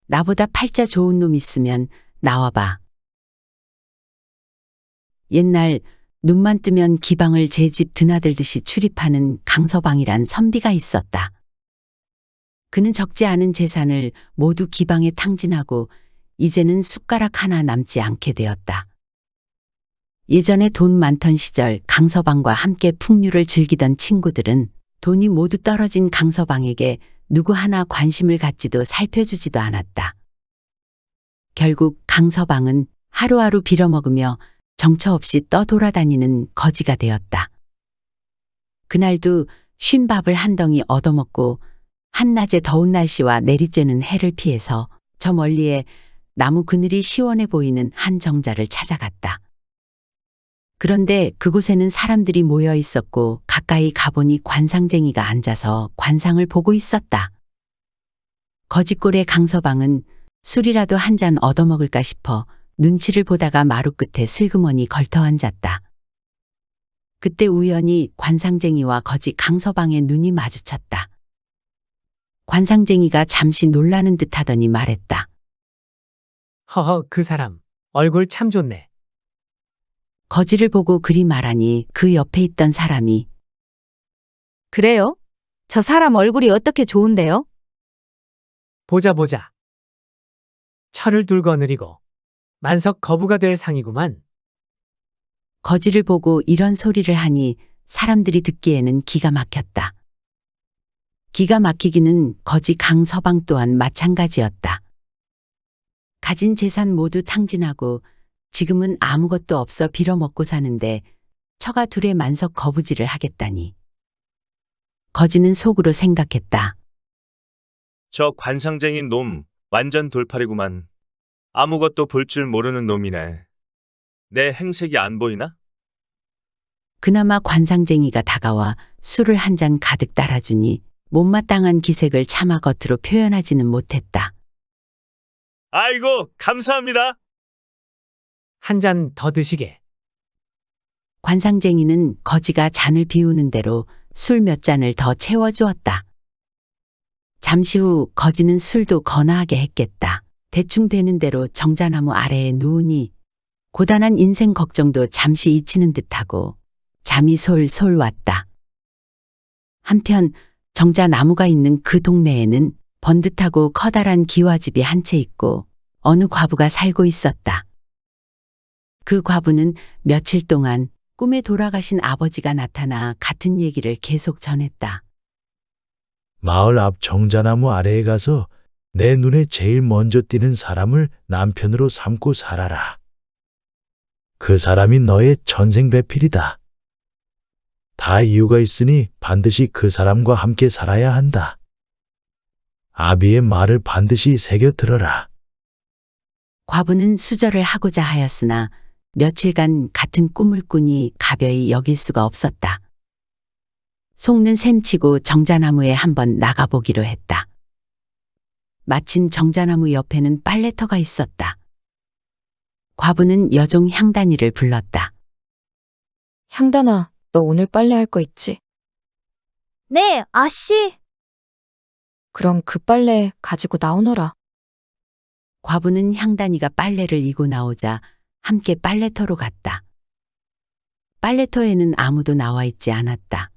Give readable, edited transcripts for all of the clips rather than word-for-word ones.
나보다 팔자 좋은 놈 있으면 나와봐. 옛날 눈만 뜨면 기방을 제 집 드나들듯이 출입하는 강서방이란 선비가 있었다. 그는 적지 않은 재산을 모두 기방에 탕진하고 이제는 숟가락 하나 남지 않게 되었다. 예전에 돈 많던 시절 강서방과 함께 풍류를 즐기던 친구들은 돈이 모두 떨어진 강서방에게 누구 하나 관심을 갖지도 살펴주지도 않았다. 결국 강서방은 하루하루 빌어먹으며 정처 없이 떠돌아다니는 거지가 되었다. 그날도 쉰 밥을 한 덩이 얻어먹고 한낮의 더운 날씨와 내리쬐는 해를 피해서 저 멀리에 나무 그늘이 시원해 보이는 한 정자를 찾아갔다. 그런데 그곳에는 사람들이 모여 있었고 가까이 가보니 관상쟁이가 앉아서 관상을 보고 있었다. 거지꼴의 강서방은 술이라도 한 잔 얻어먹을까 싶어 눈치를 보다가 마루 끝에 슬그머니 걸터 앉았다. 그때 우연히 관상쟁이와 거지 강서방의 눈이 마주쳤다. 관상쟁이가 잠시 놀라는 듯 하더니 말했다. 허허, 그 사람 얼굴 참 좋네. 거지를 보고 그리 말하니 그 옆에 있던 사람이 그래요? 저 사람 얼굴이 어떻게 좋은데요? 보자 보자. 철을 둘거 느리고 만석 거부가 될 상이구만. 거지를 보고 이런 소리를 하니 사람들이 듣기에는 기가 막혔다. 기가 막히기는 거지 강서방 또한 마찬가지였다. 가진 재산 모두 탕진하고 지금은 아무것도 없어 빌어먹고 사는데 처가 둘의 만석 거부지를 하겠다니. 거지는 속으로 생각했다. 저 관상쟁인 놈 완전 돌팔이구만. 아무것도 볼 줄 모르는 놈이네. 내 행색이 안 보이나? 그나마 관상쟁이가 다가와 술을 한 잔 가득 따라주니 못마땅한 기색을 차마 겉으로 표현하지는 못했다. 아이고, 감사합니다. 한 잔 더 드시게. 관상쟁이는 거지가 잔을 비우는 대로 술 몇 잔을 더 채워주었다. 잠시 후 거지는 술도 거나하게 했겠다. 대충 되는 대로 정자나무 아래에 누우니 고단한 인생 걱정도 잠시 잊히는 듯하고 잠이 솔솔 왔다. 한편 정자나무가 있는 그 동네에는 번듯하고 커다란 기와집이 한 채 있고 어느 과부가 살고 있었다. 그 과부는 며칠 동안 꿈에 돌아가신 아버지가 나타나 같은 얘기를 계속 전했다. 마을 앞 정자나무 아래에 가서 내 눈에 제일 먼저 띄는 사람을 남편으로 삼고 살아라. 그 사람이 너의 전생배필이다. 다 이유가 있으니 반드시 그 사람과 함께 살아야 한다. 아비의 말을 반드시 새겨 들어라. 과부는 수절을 하고자 하였으나 며칠간 같은 꿈을 꾸니 가벼이 여길 수가 없었다. 속는 셈치고 정자나무에 한번 나가보기로 했다. 마침 정자나무 옆에는 빨래터가 있었다. 과부는 여종 향단이를 불렀다. 향단아, 너 오늘 빨래할 거 있지? 네, 아씨. 그럼 그 빨래 가지고 나오너라. 과부는 향단이가 빨래를 이고 나오자 함께 빨래터로 갔다. 빨래터에는 아무도 나와 있지 않았다.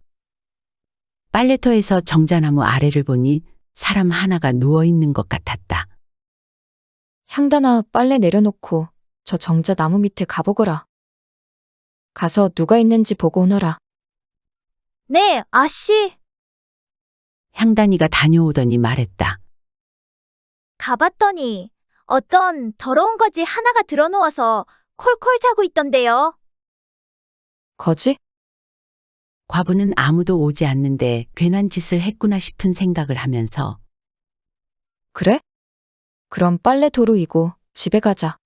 빨래터에서 정자나무 아래를 보니 사람 하나가 누워 있는 것 같았다. 향단아, 빨래 내려놓고 저 정자 나무 밑에 가보거라. 가서 누가 있는지 보고 오너라. 네, 아씨. 향단이가 다녀오더니 말했다. 가봤더니 어떤 더러운 거지 하나가 들어누워서 콜콜 자고 있던데요. 거지? 과부는 아무도 오지 않는데 괜한 짓을 했구나 싶은 생각을 하면서 그래? 그럼 빨래 도로 이고 집에 가자.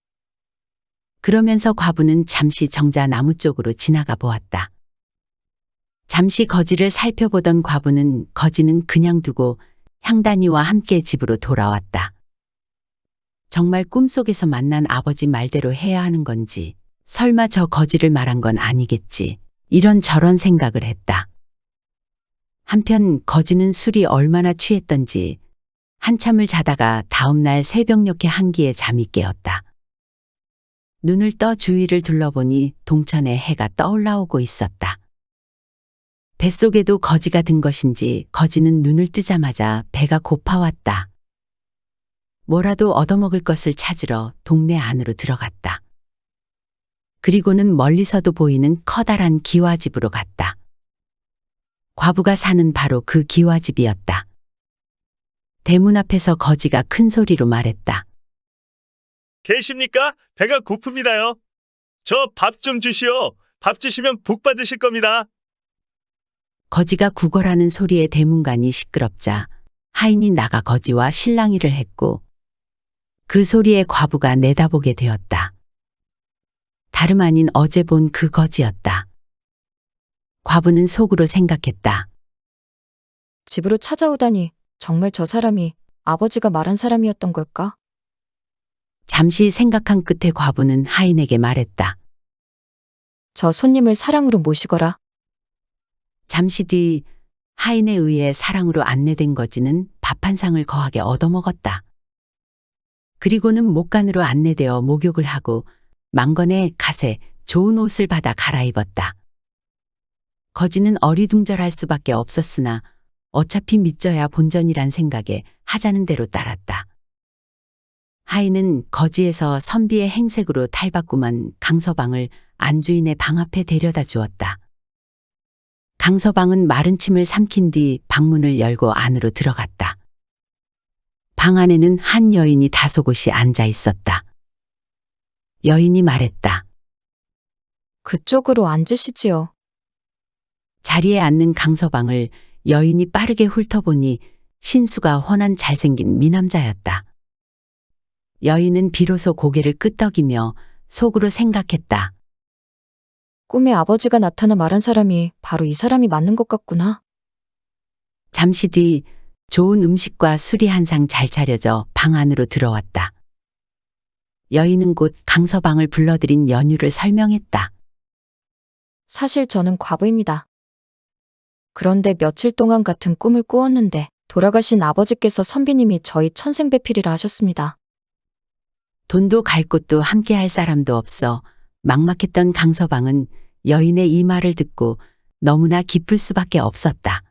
그러면서 과부는 잠시 정자 나무 쪽으로 지나가 보았다. 잠시 거지를 살펴보던 과부는 거지는 그냥 두고 향단이와 함께 집으로 돌아왔다. 정말 꿈속에서 만난 아버지 말대로 해야 하는 건지 설마 저 거지를 말한 건 아니겠지. 이런저런 생각을 했다. 한편 거지는 술이 얼마나 취했던지 한참을 자다가 다음날 새벽녘에 한기에 잠이 깨었다. 눈을 떠 주위를 둘러보니 동천에 해가 떠올라오고 있었다. 뱃속에도 거지가 든 것인지 거지는 눈을 뜨자마자 배가 고파왔다. 뭐라도 얻어먹을 것을 찾으러 동네 안으로 들어갔다. 그리고는 멀리서도 보이는 커다란 기와집으로 갔다. 과부가 사는 바로 그 기와집이었다. 대문 앞에서 거지가 큰 소리로 말했다. 계십니까? 배가 고픕니다요. 저 밥 좀 주시오. 밥 주시면 복 받으실 겁니다. 거지가 구걸하는 소리에 대문간이 시끄럽자 하인이 나가 거지와 실랑이를 했고 그 소리에 과부가 내다보게 되었다. 다름 아닌 어제 본 그 거지였다. 과부는 속으로 생각했다. 집으로 찾아오다니 정말 저 사람이 아버지가 말한 사람이었던 걸까? 잠시 생각한 끝에 과부는 하인에게 말했다. 저 손님을 사랑으로 모시거라. 잠시 뒤 하인에 의해 사랑으로 안내된 거지는 밥 한 상을 거하게 얻어먹었다. 그리고는 목간으로 안내되어 목욕을 하고 망건에 갓에 좋은 옷을 받아 갈아입었다. 거지는 어리둥절할 수밖에 없었으나 어차피 믿져야 본전이란 생각에 하자는 대로 따랐다. 하인은 거지에서 선비의 행색으로 탈바꿈한 강서방을 안주인의 방 앞에 데려다 주었다. 강서방은 마른 침을 삼킨 뒤 방문을 열고 안으로 들어갔다. 방 안에는 한 여인이 다소곳이 앉아 있었다. 여인이 말했다. 그쪽으로 앉으시지요. 자리에 앉는 강서방을 여인이 빠르게 훑어보니 신수가 훤한 잘생긴 미남자였다. 여인은 비로소 고개를 끄덕이며 속으로 생각했다. 꿈에 아버지가 나타나 말한 사람이 바로 이 사람이 맞는 것 같구나. 잠시 뒤 좋은 음식과 술이 한 상 잘 차려져 방 안으로 들어왔다. 여인은 곧 강서방을 불러들인 연유를 설명했다. 사실 저는 과부입니다. 그런데 며칠 동안 같은 꿈을 꾸었는데 돌아가신 아버지께서 선비님이 저희 천생배필이라 하셨습니다. 돈도 갈 곳도 함께 할 사람도 없어 막막했던 강서방은 여인의 이 말을 듣고 너무나 기쁠 수밖에 없었다.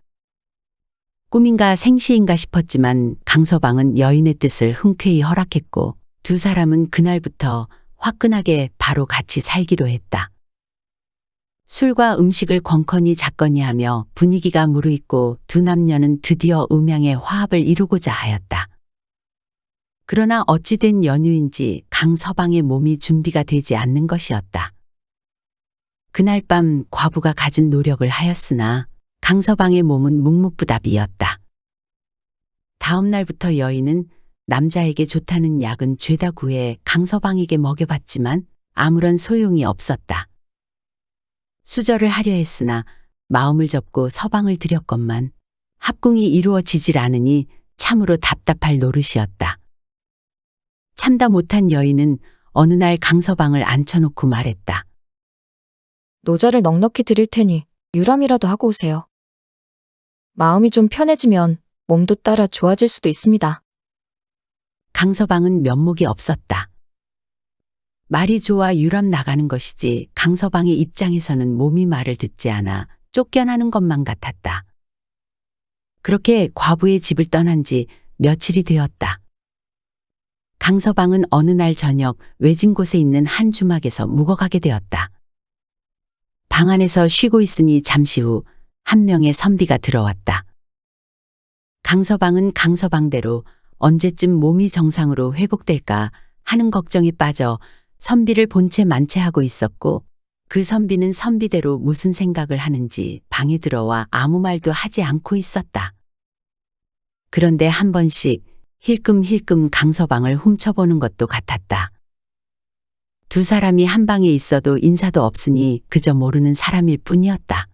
꿈인가 생시인가 싶었지만 강서방은 여인의 뜻을 흔쾌히 허락했고 두 사람은 그날부터 화끈하게 바로 같이 살기로 했다. 술과 음식을 권커니 작거니 하며 분위기가 무르익고 두 남녀는 드디어 음양의 화합을 이루고자 하였다. 그러나 어찌된 연유인지 강서방의 몸이 준비가 되지 않는 것이었다. 그날 밤 과부가 가진 노력을 하였으나 강서방의 몸은 묵묵부답이었다. 다음 날부터 여인은 남자에게 좋다는 약은 죄다 구해 강서방에게 먹여봤지만 아무런 소용이 없었다. 수절을 하려 했으나 마음을 접고 서방을 들였건만 합궁이 이루어지질 않으니 참으로 답답할 노릇이었다. 참다 못한 여인은 어느 날 강서방을 앉혀놓고 말했다. 노자를 넉넉히 드릴 테니 유람이라도 하고 오세요. 마음이 좀 편해지면 몸도 따라 좋아질 수도 있습니다. 강서방은 면목이 없었다. 말이 좋아 유람 나가는 것이지 강서방의 입장에서는 몸이 말을 듣지 않아 쫓겨나는 것만 같았다. 그렇게 과부의 집을 떠난 지 며칠이 되었다. 강서방은 어느 날 저녁 외진 곳에 있는 한 주막에서 묵어가게 되었다. 방 안에서 쉬고 있으니 잠시 후 한 명의 선비가 들어왔다. 강서방은 강서방대로 언제쯤 몸이 정상으로 회복될까 하는 걱정에 빠져 선비를 본체 만체하고 있었고 그 선비는 선비대로 무슨 생각을 하는지 방에 들어와 아무 말도 하지 않고 있었다. 그런데 한 번씩 힐끔힐끔 강서방을 훔쳐보는 것도 같았다. 두 사람이 한 방에 있어도 인사도 없으니 그저 모르는 사람일 뿐이었다.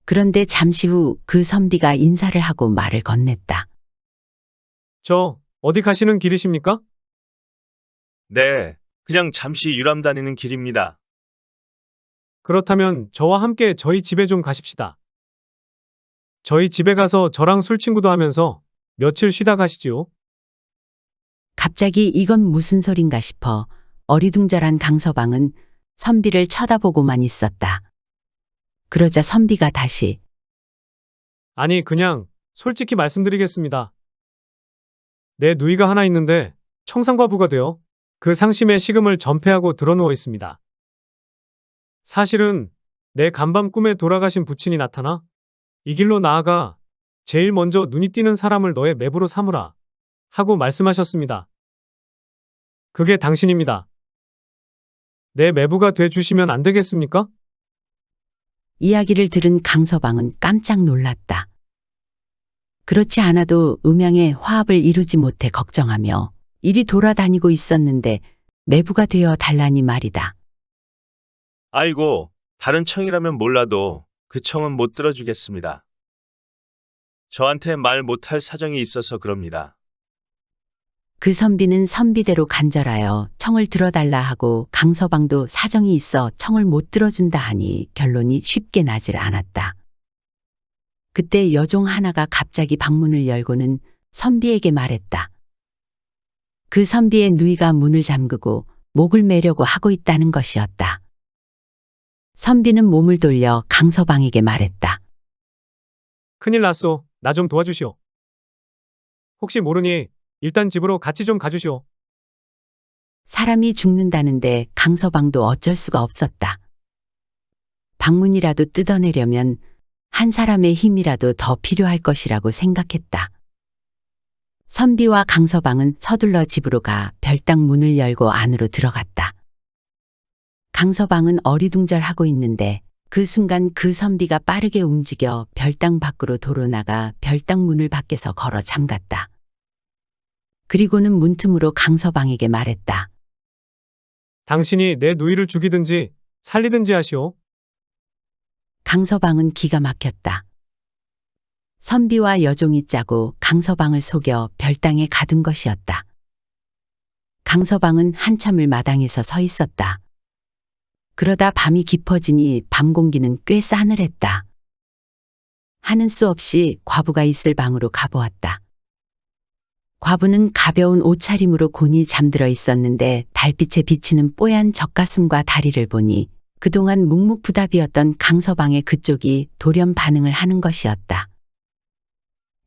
그런데 잠시 후 그 선비가 인사를 하고 말을 건넸다. 저 어디 가시는 길이십니까? 네, 그냥 잠시 유람 다니는 길입니다. 그렇다면 저와 함께 저희 집에 좀 가십시다. 저희 집에 가서 저랑 술 친구도 하면서 며칠 쉬다 가시지요. 갑자기 이건 무슨 소린가 싶어 어리둥절한 강서방은 선비를 쳐다보고만 있었다. 그러자 선비가 다시 아니, 그냥 솔직히 말씀드리겠습니다. 내 누이가 하나 있는데 청산과부가 되어 그 상심의 식음을 전폐하고 드러누워 있습니다. 사실은 내 간밤 꿈에 돌아가신 부친이 나타나 이 길로 나아가 제일 먼저 눈이 띄는 사람을 너의 매부로 삼으라 하고 말씀하셨습니다. 그게 당신입니다. 내 매부가 돼 주시면 안 되겠습니까? 이야기를 들은 강서방은 깜짝 놀랐다. 그렇지 않아도 음양의 화합을 이루지 못해 걱정하며 이리 돌아다니고 있었는데 매부가 되어 달라니 말이다. 아이고, 다른 청이라면 몰라도 그 청은 못 들어주겠습니다. 저한테 말 못할 사정이 있어서 그럽니다. 그 선비는 선비대로 간절하여 청을 들어달라 하고 강서방도 사정이 있어 청을 못 들어준다 하니 결론이 쉽게 나질 않았다. 그때 여종 하나가 갑자기 방문을 열고는 선비에게 말했다. 그 선비의 누이가 문을 잠그고 목을 매려고 하고 있다는 것이었다. 선비는 몸을 돌려 강서방에게 말했다. 큰일 났소. 나 좀 도와주시오. 혹시 모르니 일단 집으로 같이 좀 가주시오. 사람이 죽는다는데 강서방도 어쩔 수가 없었다. 방문이라도 뜯어내려면 한 사람의 힘이라도 더 필요할 것이라고 생각했다. 선비와 강서방은 서둘러 집으로 가 별당 문을 열고 안으로 들어갔다. 강서방은 어리둥절하고 있는데 그 순간 그 선비가 빠르게 움직여 별당 밖으로 도로나가 별당 문을 밖에서 걸어 잠갔다. 그리고는 문틈으로 강서방에게 말했다. 당신이 내 누이를 죽이든지 살리든지 하시오. 강서방은 기가 막혔다. 선비와 여종이 짜고 강서방을 속여 별당에 가둔 것이었다. 강서방은 한참을 마당에서 서 있었다. 그러다 밤이 깊어지니 밤 공기는 꽤 싸늘했다. 하는 수 없이 과부가 있을 방으로 가보았다. 과부는 가벼운 옷차림으로 곤히 잠들어 있었는데 달빛에 비치는 뽀얀 젖가슴과 다리를 보니 그동안 묵묵부답이었던 강서방의 그쪽이 돌연 반응을 하는 것이었다.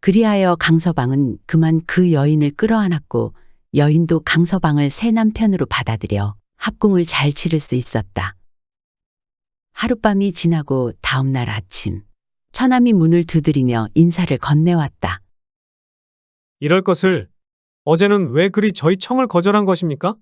그리하여 강서방은 그만 그 여인을 끌어안았고 여인도 강서방을 새 남편으로 받아들여 합궁을 잘 치를 수 있었다. 하룻밤이 지나고 다음 날 아침 처남이 문을 두드리며 인사를 건네왔다. 이럴 것을 어제는 왜 그리 저희 청을 거절한 것입니까?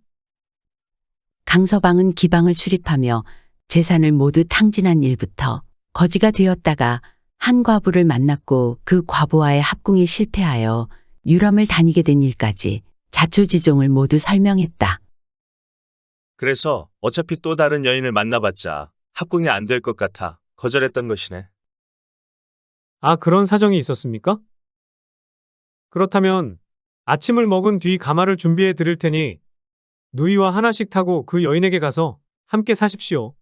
강서방은 기방을 출입하며 재산을 모두 탕진한 일부터 거지가 되었다가 한 과부를 만났고 그 과부와의 합궁이 실패하여 유람을 다니게 된 일까지 자초지종을 모두 설명했다. 그래서 어차피 또 다른 여인을 만나봤자 합궁이 안 될 것 같아 거절했던 것이네. 아, 그런 사정이 있었습니까? 그렇다면 아침을 먹은 뒤 가마를 준비해 드릴 테니 누이와 하나씩 타고 그 여인에게 가서 함께 사십시오.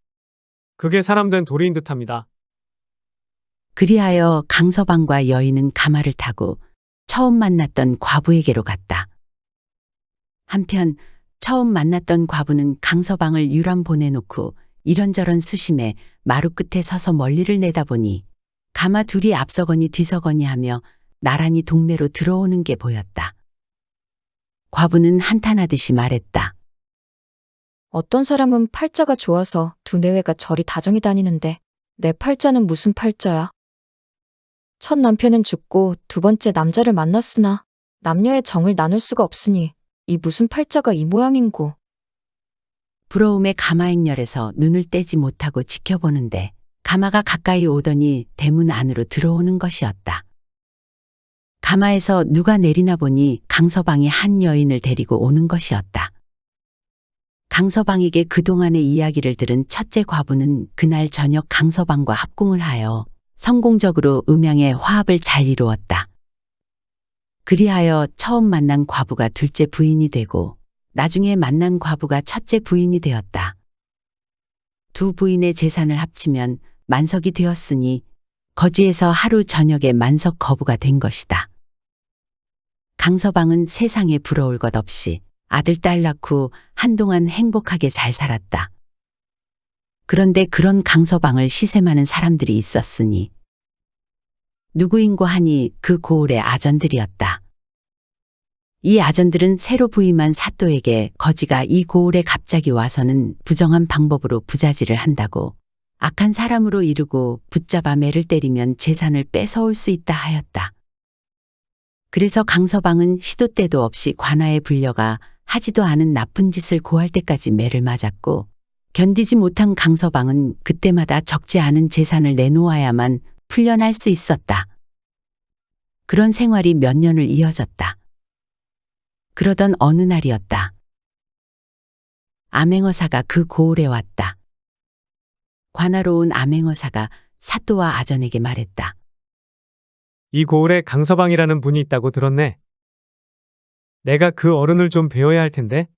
그게 사람된 도리인 듯합니다. 그리하여 강서방과 여인은 가마를 타고 처음 만났던 과부에게로 갔다. 한편 처음 만났던 과부는 강서방을 유람 보내놓고 이런저런 수심에 마루 끝에 서서 멀리를 내다보니 가마 둘이 앞서거니 뒤서거니 하며 나란히 동네로 들어오는 게 보였다. 과부는 한탄하듯이 말했다. 어떤 사람은 팔자가 좋아서 두뇌회가 저리 다정히 다니는데 내 팔자는 무슨 팔자야? 첫 남편은 죽고 두 번째 남자를 만났으나 남녀의 정을 나눌 수가 없으니 이 무슨 팔자가 이 모양인고. 부러움에 가마행렬에서 눈을 떼지 못하고 지켜보는데 가마가 가까이 오더니 대문 안으로 들어오는 것이었다. 가마에서 누가 내리나 보니 강서방이 한 여인을 데리고 오는 것이었다. 강서방에게 그동안의 이야기를 들은 첫째 과부는 그날 저녁 강서방과 합궁을 하여 성공적으로 음양의 화합을 잘 이루었다. 그리하여 처음 만난 과부가 둘째 부인이 되고 나중에 만난 과부가 첫째 부인이 되었다. 두 부인의 재산을 합치면 만석이 되었으니 거지에서 하루 저녁에 만석 거부가 된 것이다. 강서방은 세상에 부러울 것 없이 아들 딸 낳고 한동안 행복하게 잘 살았다. 그런데 그런 강서방을 시샘하는 사람들이 있었으니 누구인고 하니 그 고을의 아전들이었다. 이 아전들은 새로 부임한 사또에게 거지가 이 고을에 갑자기 와서는 부정한 방법으로 부자질을 한다고 악한 사람으로 이르고 붙잡아 매를 때리면 재산을 뺏어올 수 있다 하였다. 그래서 강서방은 시도 때도 없이 관아에 불려가 하지도 않은 나쁜 짓을 고할 때까지 매를 맞았고 견디지 못한 강서방은 그때마다 적지 않은 재산을 내놓아야만 풀려날 수 있었다. 그런 생활이 몇 년을 이어졌다. 그러던 어느 날이었다. 암행어사가 그 고을에 왔다. 관하로 온 암행어사가 사또와 아전에게 말했다. 이 고을에 강서방이라는 분이 있다고 들었네. 내가 그 어른을 좀 배워야 할 텐데.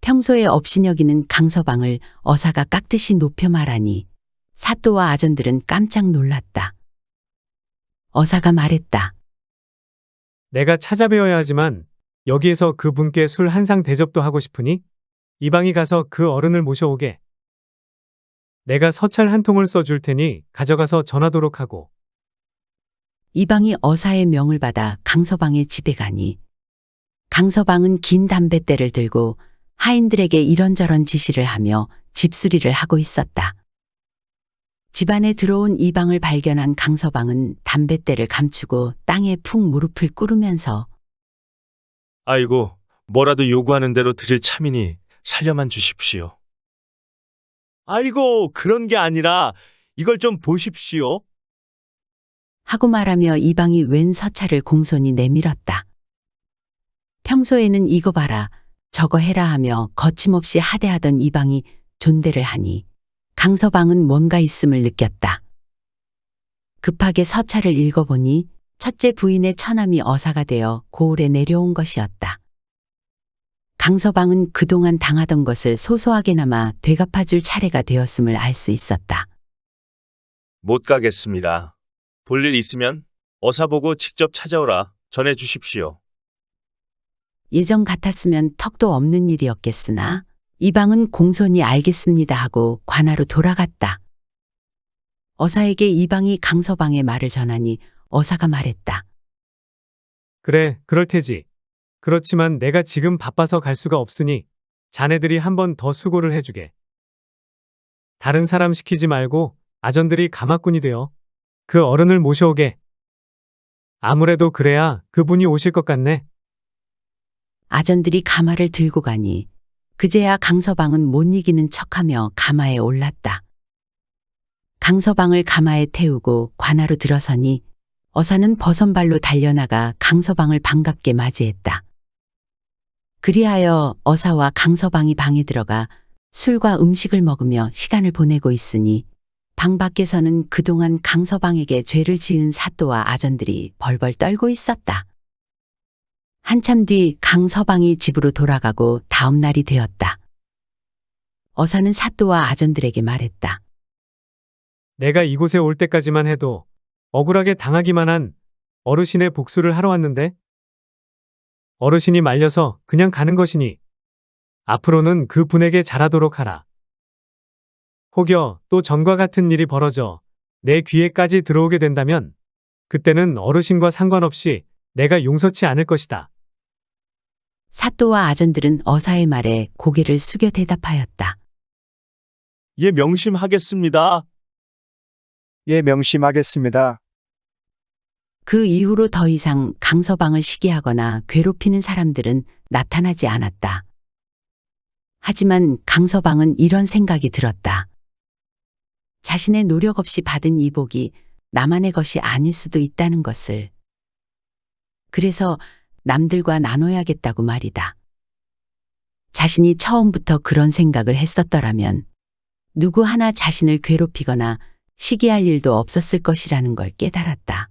평소에 업신여기는 강서방을 어사가 깍듯이 높여 말하니 사또와 아전들은 깜짝 놀랐다. 어사가 말했다. 내가 찾아뵈어야 하지만 여기에서 그분께 술 한 상 대접도 하고 싶으니 이방이 가서 그 어른을 모셔오게. 내가 서찰 한 통을 써줄 테니 가져가서 전하도록 하고. 이방이 어사의 명을 받아 강서방의 집에 가니 강서방은 긴 담뱃대를 들고 하인들에게 이런저런 지시를 하며 집수리를 하고 있었다. 집안에 들어온 이방을 발견한 강서방은 담뱃대를 감추고 땅에 푹 무릎을 꿇으면서 아이고, 뭐라도 요구하는 대로 드릴 참이니 살려만 주십시오. 아이고, 그런 게 아니라 이걸 좀 보십시오. 하고 말하며 이방이 웬 서찰을 공손히 내밀었다. 평소에는 이거 봐라, 저거 해라 하며 거침없이 하대하던 이방이 존대를 하니 강서방은 뭔가 있음을 느꼈다. 급하게 서찰을 읽어보니 첫째 부인의 처남이 어사가 되어 고을에 내려온 것이었다. 강서방은 그동안 당하던 것을 소소하게나마 되갚아줄 차례가 되었음을 알 수 있었다. 못 가겠습니다. 볼일 있으면 어사 보고 직접 찾아오라 전해 주십시오. 예전 같았으면 턱도 없는 일이었겠으나 이방은 공손히 알겠습니다 하고 관하로 돌아갔다. 어사에게 이방이 강서방의 말을 전하니 어사가 말했다. 그래, 그럴 테지. 그렇지만 내가 지금 바빠서 갈 수가 없으니 자네들이 한 번 더 수고를 해주게. 다른 사람 시키지 말고 아전들이 가마꾼이 되어 그 어른을 모셔오게. 아무래도 그래야 그분이 오실 것 같네. 아전들이 가마를 들고 가니 그제야 강서방은 못 이기는 척하며 가마에 올랐다. 강서방을 가마에 태우고 관하로 들어서니 어사는 버선발로 달려나가 강서방을 반갑게 맞이했다. 그리하여 어사와 강서방이 방에 들어가 술과 음식을 먹으며 시간을 보내고 있으니 방 밖에서는 그동안 강서방에게 죄를 지은 사또와 아전들이 벌벌 떨고 있었다. 한참 뒤 강서방이 집으로 돌아가고 다음 날이 되었다. 어사는 사또와 아전들에게 말했다. 내가 이곳에 올 때까지만 해도 억울하게 당하기만 한 어르신의 복수를 하러 왔는데 어르신이 말려서 그냥 가는 것이니 앞으로는 그 분에게 잘하도록 하라. 혹여 또 전과 같은 일이 벌어져 내 귀에까지 들어오게 된다면 그때는 어르신과 상관없이 내가 용서치 않을 것이다. 사또와 아전들은 어사의 말에 고개를 숙여 대답하였다. 예, 명심하겠습니다. 예, 명심하겠습니다. 그 이후로 더 이상 강서방을 시기하거나 괴롭히는 사람들은 나타나지 않았다. 하지만 강서방은 이런 생각이 들었다. 자신의 노력 없이 받은 이 복이 나만의 것이 아닐 수도 있다는 것을. 그래서 남들과 나눠야겠다고 말이다. 자신이 처음부터 그런 생각을 했었더라면 누구 하나 자신을 괴롭히거나 시기할 일도 없었을 것이라는 걸 깨달았다.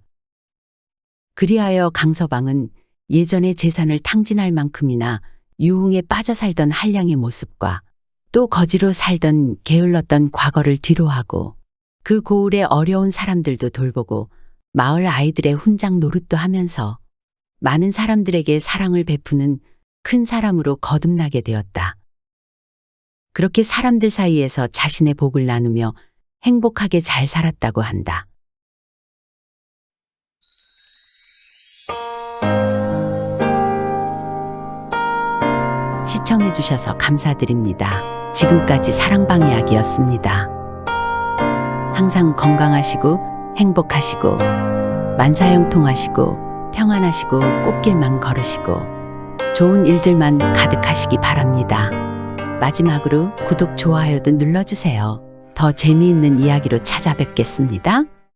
그리하여 강서방은 예전의 재산을 탕진할 만큼이나 유흥에 빠져 살던 한량의 모습과 또 거지로 살던 게을렀던 과거를 뒤로하고 그 고을의 어려운 사람들도 돌보고 마을 아이들의 훈장 노릇도 하면서 많은 사람들에게 사랑을 베푸는 큰 사람으로 거듭나게 되었다. 그렇게 사람들 사이에서 자신의 복을 나누며 행복하게 잘 살았다고 한다. 시청해주셔서 감사드립니다. 지금까지 사랑방 이야기였습니다. 항상 건강하시고 행복하시고 만사형통하시고 평안하시고 꽃길만 걸으시고 좋은 일들만 가득하시기 바랍니다. 마지막으로 구독, 좋아요도 눌러주세요. 더 재미있는 이야기로 찾아뵙겠습니다.